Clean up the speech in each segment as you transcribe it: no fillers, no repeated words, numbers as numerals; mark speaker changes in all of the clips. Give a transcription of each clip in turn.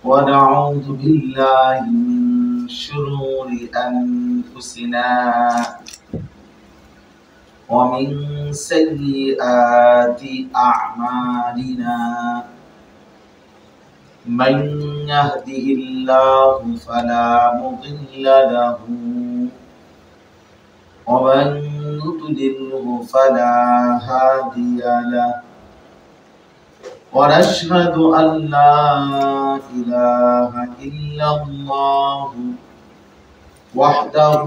Speaker 1: ونعوذ بالله من شرور أنفسنا ومن سيئات أعمالنا من يهده الله فلا مضل له ومن يضلله فلا هادي له ونشهد أن لا إله إلا الله وحده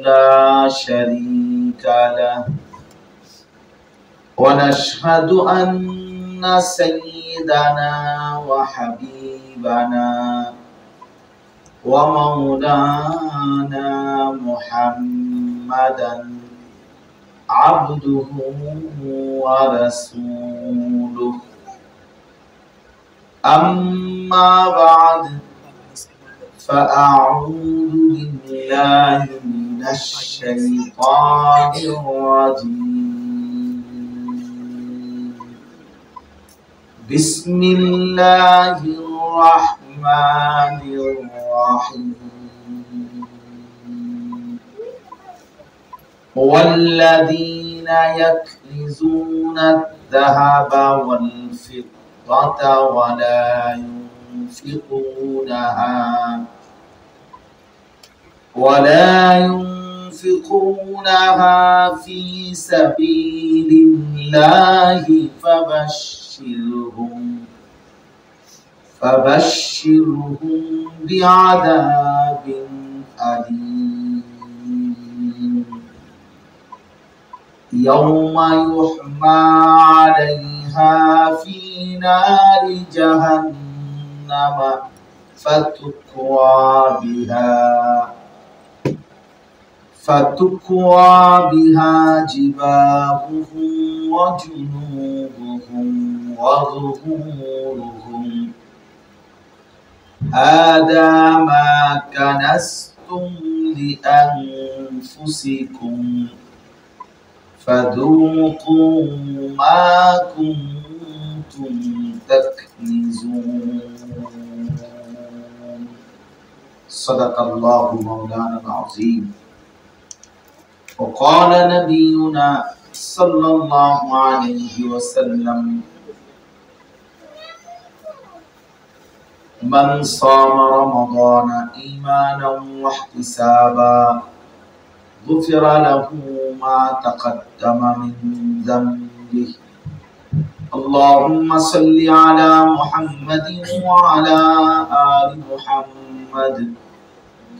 Speaker 1: لا شريك له ونشهد أن سيدنا وحبيبنا ومولانا محمدا عبده ورسوله أما بعد فأعوذ بالله من الشيطان الرجيم بسم الله الرحمن الرحيم والذين يكنزون الذهب والفضة ولا ينفقونها في سبيل الله فبشرهم بعذاب أليم يوم يحمى عليها في نار جهنم فتكوى بها جباههم وجنوبهم وظهورهم هذا ما كنزتم لأنفسكم فذوقوا ما كنتم تكنزون صدق الله مولانا العظيم وقال نبينا صلى الله عليه وسلم من صام رمضان إيمانا واحتسابا غفر له ما تقدم من ذنبه اللهم صل على محمد وعلى آل محمد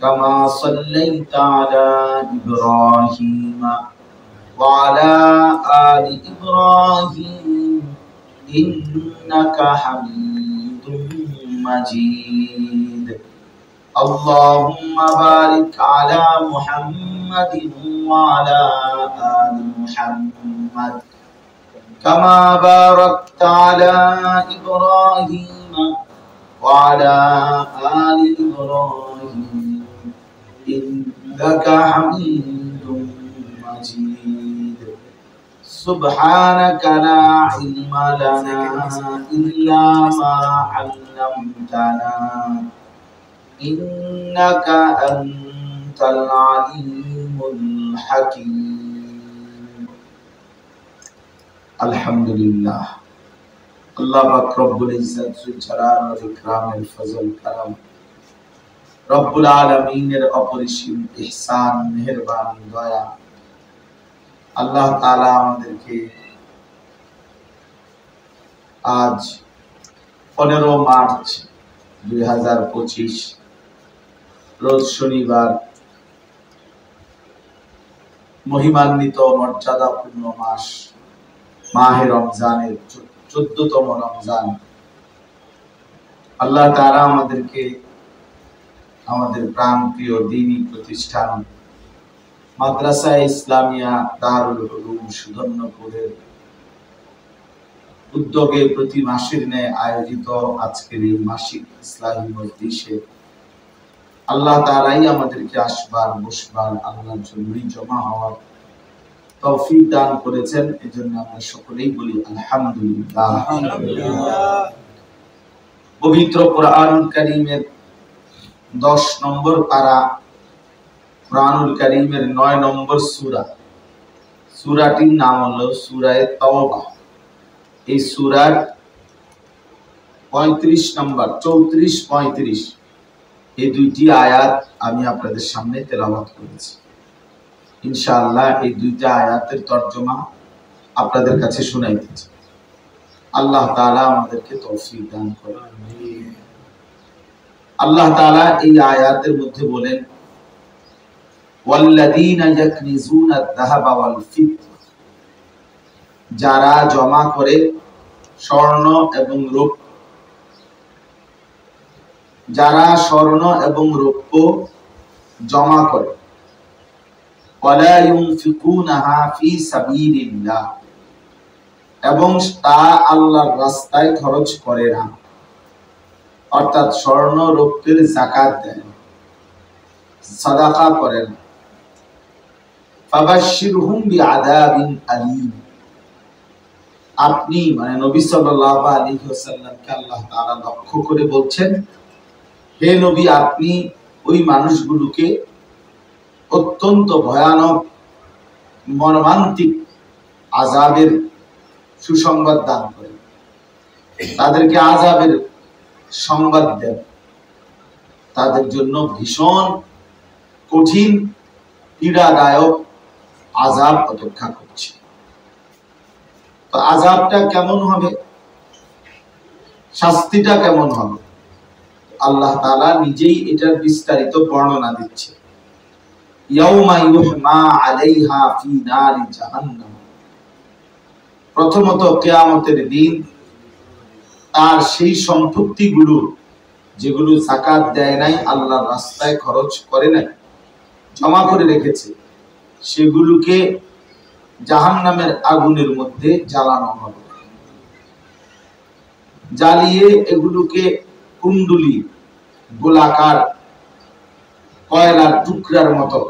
Speaker 1: كما صليت على إبراهيم وعلى آل إبراهيم إنك حميد مجيد اللهم بارك على محمد وعلى آل محمد كما باركت على إبراهيم وعلى آل إبراهيم إنك حميد مجيد سبحانك لا علم لنا إلا ما علمتنا إنك أنت العليم الحكيم الحمد لله الله পাক রব্বুল ইজ্জত জুল জালাল ওয়াল ইকরামের ফজল করম রব্বুল আলামিনের অপরিসীম ইহসান মেহেরবানি দয়া আল্লাহ তাআলা আমাদেরকে আজ 15 মার্চ 2025 রোজ শনিবার মহিমান্বিত মর্যাদাপূর্ণ মাস মাহে রমজানের 14তম রমজান আল্লাহ তাআলা আমাদেরকে আমাদের প্রাণপ্রিয় দ্বীনি প্রতিষ্ঠান মাদ্রাসা ইসলামিয়া দারুল উলুম সুধন্যপুরের উদ্যোগে প্রতি মাসের ন্যায় আয়োজিত আজকের এই মাসিক ইসলামী মজলিসে আল্লাহ তাআলাই আমাদেরকে আসবার বসবার আল্লাহর জন্যই জমা হওয়ার তৌফিক দান করেছেন। এজন্য আমরা সকলেই বলি আলহামদুলিল্লাহ। পবিত্র কোরআনুল কারীমের 10 নম্বর পারা, কোরআনুল কারীমের 9 নম্বর সূরা। সূরাটির নাম হলো সূরা তাওবা। এই সূরার 35 নম্বর, 34 35 এই দুইটি আয়াত আমি আপনাদের সামনে তেলাওয়াত করেছি। ইনশাআল্লাহ এই দুইটা আয়াতের তরজমা আপনাদের কাছে শোনাইতেছি। আল্লাহ তাআলা আমাদেরকে তৌফিক দান করেন। আল্লাহ তাআলা এই আয়াতের মধ্যে বলেন, ওয়াল্লাযীনা ইয়াকনিজুনা আয-যাহাবা ওয়াল ফিদ্দা, যারা জমা করে স্বর্ণ এবং রৌপ্য, যারা স্বর্ণ এবং রৌপ্য জমা করে, ওয়ালা ইউনফিকুনাহা ফি সাবিলিল্লাহ, এবং তা আল্লাহর রাস্তায় খরচ করে না, অর্থাৎ স্বর্ণ রৌপ্যের যাকাত দেয় না, সাদাকা করে না, ফাবাশশিরহুম বিআযাবিন আলীম, আপনি মানে নবী সাল্লাল্লাহু আলাইহি ওয়াসাল্লামকে আল্লাহ তাআলা লক্ষ্য করে বলছেন, হে নবী আপনি ওই মানুষগুলোকে অত্যন্ত ভয়ানক মর্মান্তিক আযাবের সুসংবাদ দান করেন, তাদেরকে আযাবের সংবাদ দেন, তাদের জন্য ভীষণ কঠিন পীড়াদায়ক আযাব অপেক্ষা করছে। তো আযাবটা কেমন হবে, শাস্তিটা কেমন হবে, আল্লাহ তাআলা নিজেই এটার বিস্তারিত বর্ণনা দিচ্ছে। ইয়াউমা ইউহমা আলাইহা ফি নারি জাহান্নাম, প্রথমত কিয়ামতের দিন তার সেই সম্পত্তিগুলো যেগুলো যাকাত দেয় নাই, আল্লাহর রাস্তায় খরচ করে নাই, জমা করে রেখেছে, সেগুলোকে জাহান্নামের আগুনের মধ্যে জ্বালানো হবে। জ্বালিয়ে এগুলোকে কুণ্ডুলি গোলাকার কয়লার টুকরার মতো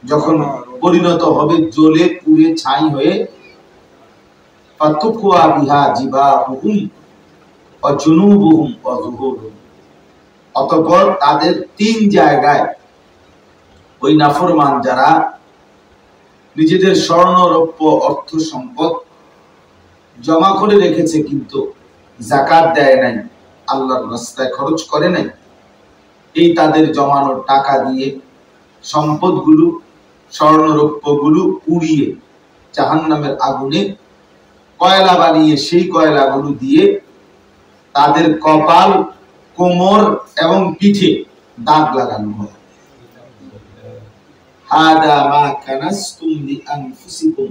Speaker 1: যখন পরিণত হবে, জ্বলে পুড়ে ছাই হয়ে, ফাতুকুয়া বিহা জিবাহুম ওয়া জুনুবুহুম ওয়া যুহুরুহুম, অতঃপর তাদের 3 জায়গায় ওই নাফরমান যারা নিজেদের স্বর্ণ রৌপ্য অর্থ সম্পদ জমা করে রেখেছে কিন্তু যাকাত দেয় নাই, আল্লাহর রাস্তায় খরচ করে নাই, এই তাদের জমানোর টাকা দিয়ে সম্পদগুলো স্বর্ণ রৌপ্যগুলো পুড়িয়ে জাহান্নামের আগুনে কয়লা বানিয়ে সেই কয়লাগুলো দিয়ে তাদের কপাল, কোমর এবং পিঠে দাগ লাগানো হয়। হাদা মা কানাসতুম লিআনফুসিকুম,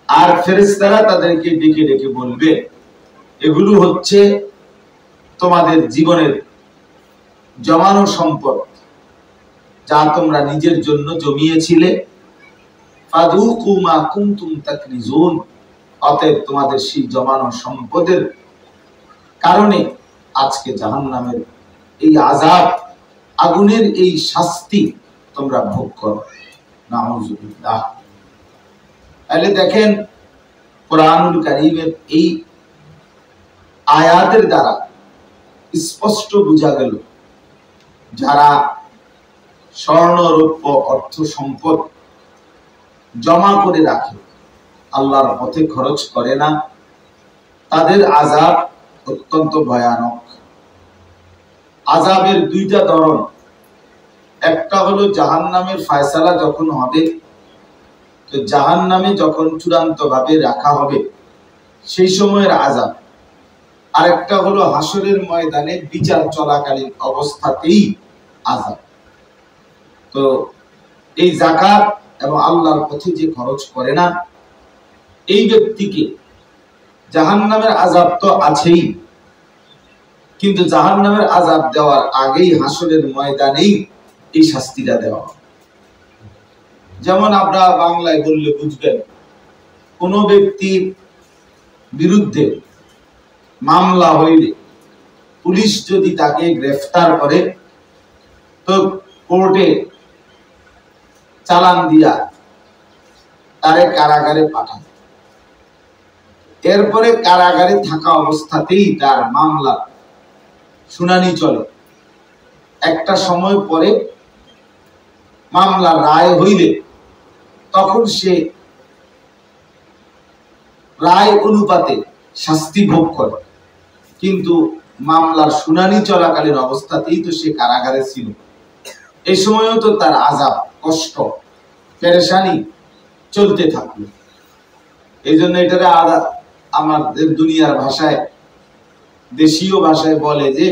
Speaker 1: আর ফেরেশতারা তাদেরকে ডেকে ডেকে বলবে, এগুলো হচ্ছে তোমাদের জীবনের জমানো সম্পদ, যা তোমরা নিজের জন্য জমিয়েছিলে। ফাযুকু মা কুনতুম তাকনিজুন, অতএব তোমাদের সেই জমানো সম্পদের কারণে আজকে জাহান্নামের এই আযাব, আগুনের এই শাস্তি তোমরা ভোগ করো। নাউযুবিল্লাহ। তাহলে দেখেন কোরআনুল কারীমের এই আয়াতের দ্বারা স্পষ্ট বোঝা গেল, যারা স্বর্ণ রৌপ্য অর্থ সম্পদ জমা করে রাখে, আল্লাহর পথে খরচ করে না, তাদের আযাব অত্যন্ত ভয়ানক। আযাবের 2টা ধরন, একটা হলো জাহান্নামের ফয়সালা যখন হবে, তো জাহান্নামে যখন চূড়ান্ত ভাবে রাখা হবে সেই সময়ের আযাব, আরেকটা হলো হাসরের ময়দানে বিচার চলাকালীন অবস্থাতেই আযাব। তো এই যাকাত এবং আল্লাহর পথে যে খরচ করে না, এই ব্যক্তিকে জাহান্নামের আযাব তো আছেই, কিন্তু জাহান্নামের আযাব দেওয়ার আগেই হাসরের ময়দানেই এই শাস্তিটা দেওয়া। যেমন আমরা বাংলায় বললে বুঝবেন, কোন ব্যক্তির বিরুদ্ধে মামলা হইলে পুলিশ যদি তাকে গ্রেফতার করে, তো কোর্টে চালান দিয়া তারে কারাগারে পাঠায়। এরপরে কারাগারে থাকা অবস্থাতেই তার মামলা শুনানি চলে। একটা সময় পরে মামলা রায় হইলে তখন সে রায় অনুপাতে শাস্তি ভোগ করে, কিন্তু মামলার শুনানি চলাকালীন অবস্থাতেই তো সে কারাগারে ছিল। এই সময়ও তো তার আযাব, কষ্ট, পেরেশানি চলতে থাকলো। এই জন্য এটারে আমাদের দুনিয়ার ভাষায়, দেশীয় ভাষায় বলে যে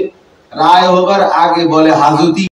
Speaker 1: রায় হবার আগে বলে হাজতি।